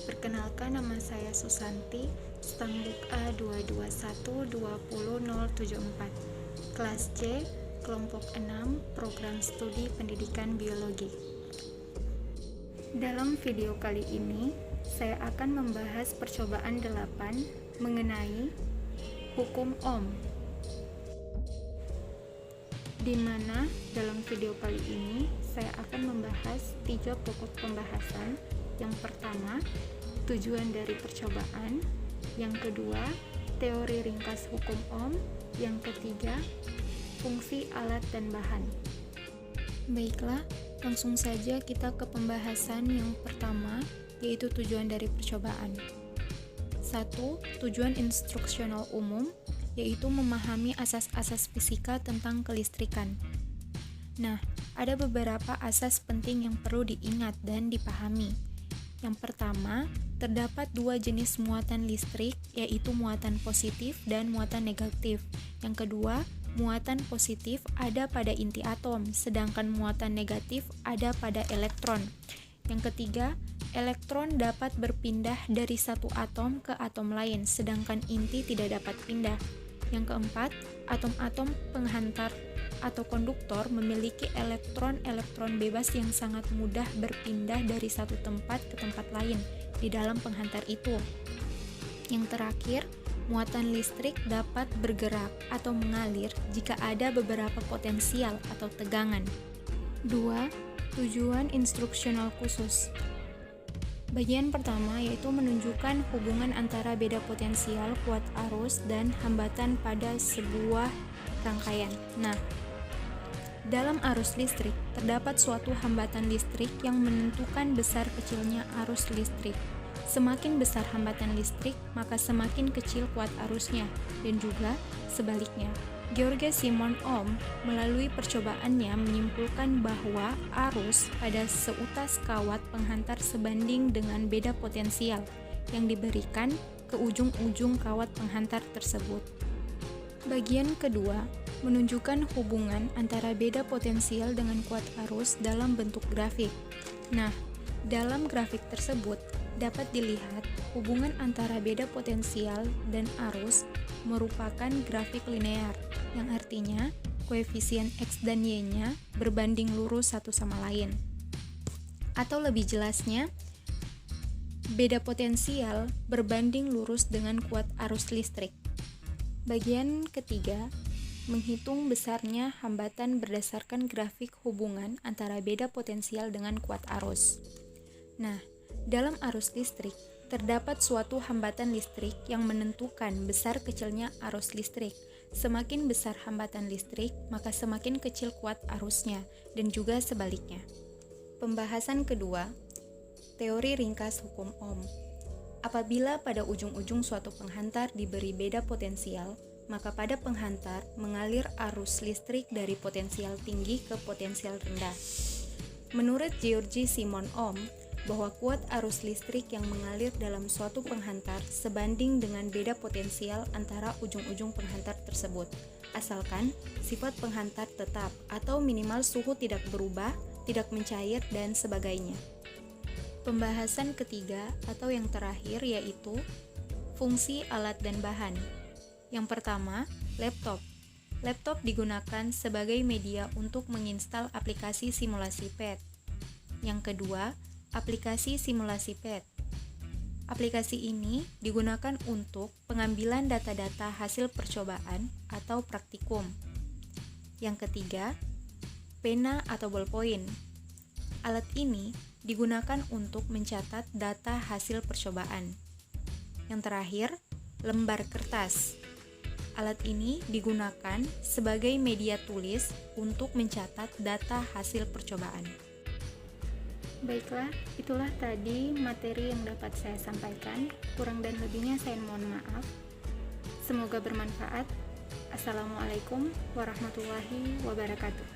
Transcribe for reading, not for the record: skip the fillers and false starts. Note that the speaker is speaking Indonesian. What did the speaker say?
perkenalkan nama saya Susanti, Stambuk A22120074, kelas C, kelompok 6, program studi pendidikan biologi. Dalam video kali ini, saya akan membahas percobaan 8 mengenai hukum Ohm, di mana dalam video kali ini saya akan membahas 3 pokok pembahasan. Yang pertama, tujuan dari percobaan. Yang kedua, teori ringkas hukum Ohm. Yang ketiga, fungsi alat dan bahan. Baiklah, langsung saja kita ke pembahasan yang pertama, yaitu tujuan dari percobaan. 1. Tujuan instruksional umum, yaitu memahami asas-asas fisika tentang kelistrikan. Nah, ada beberapa asas penting yang perlu diingat dan dipahami. Yang pertama, terdapat 2 jenis muatan listrik, yaitu muatan positif dan muatan negatif. Yang kedua, muatan positif ada pada inti atom, sedangkan muatan negatif ada pada elektron. Yang ketiga, elektron dapat berpindah dari satu atom ke atom lain, sedangkan inti tidak dapat pindah. Yang keempat, atom-atom penghantar atau konduktor memiliki elektron-elektron bebas yang sangat mudah berpindah dari satu tempat ke tempat lain di dalam penghantar itu. Yang terakhir, muatan listrik dapat bergerak atau mengalir jika ada beberapa potensial atau tegangan. 2. Tujuan instruksional khusus. Bagian pertama yaitu menunjukkan hubungan antara beda potensial, kuat arus, dan hambatan pada sebuah rangkaian. Nah, dalam arus listrik, terdapat suatu hambatan listrik yang menentukan besar kecilnya arus listrik. Semakin besar hambatan listrik, maka semakin kecil kuat arusnya, dan juga sebaliknya. George Simon Ohm melalui percobaannya menyimpulkan bahwa arus pada seutas kawat penghantar sebanding dengan beda potensial yang diberikan ke ujung-ujung kawat penghantar tersebut. Bagian kedua menunjukkan hubungan antara beda potensial dengan kuat arus dalam bentuk grafik. Nah, dalam grafik tersebut dapat dilihat hubungan antara beda potensial dan arus merupakan grafik linear, yang artinya koefisien X dan Y-nya berbanding lurus satu sama lain. Atau lebih jelasnya, beda potensial berbanding lurus dengan kuat arus listrik. Bagian ketiga, menghitung besarnya hambatan berdasarkan grafik hubungan antara beda potensial dengan kuat arus. Nah, dalam arus listrik, terdapat suatu hambatan listrik yang menentukan besar kecilnya arus listrik. Semakin besar hambatan listrik, maka semakin kecil kuat arusnya, dan juga sebaliknya. Pembahasan kedua, teori ringkas hukum Ohm. Apabila pada ujung-ujung suatu penghantar diberi beda potensial, maka pada penghantar mengalir arus listrik dari potensial tinggi ke potensial rendah. Menurut George Simon Ohm, bahwa kuat arus listrik yang mengalir dalam suatu penghantar sebanding dengan beda potensial antara ujung-ujung penghantar tersebut, asalkan sifat penghantar tetap atau minimal suhu tidak berubah, tidak mencair, dan sebagainya. Pembahasan ketiga atau yang terakhir yaitu fungsi alat dan bahan. Yang pertama, laptop. Laptop digunakan sebagai media untuk menginstal aplikasi simulasi PET. Yang kedua, aplikasi simulasi PET. Aplikasi ini digunakan untuk pengambilan data-data hasil percobaan atau praktikum. Yang ketiga, pena atau ballpoint. Alat ini digunakan untuk mencatat data hasil percobaan. Yang terakhir, lembar kertas. Alat ini digunakan sebagai media tulis untuk mencatat data hasil percobaan. Baiklah, itulah tadi materi yang dapat saya sampaikan. Kurang dan lebihnya saya mohon maaf. Semoga bermanfaat. Assalamualaikum warahmatullahi wabarakatuh.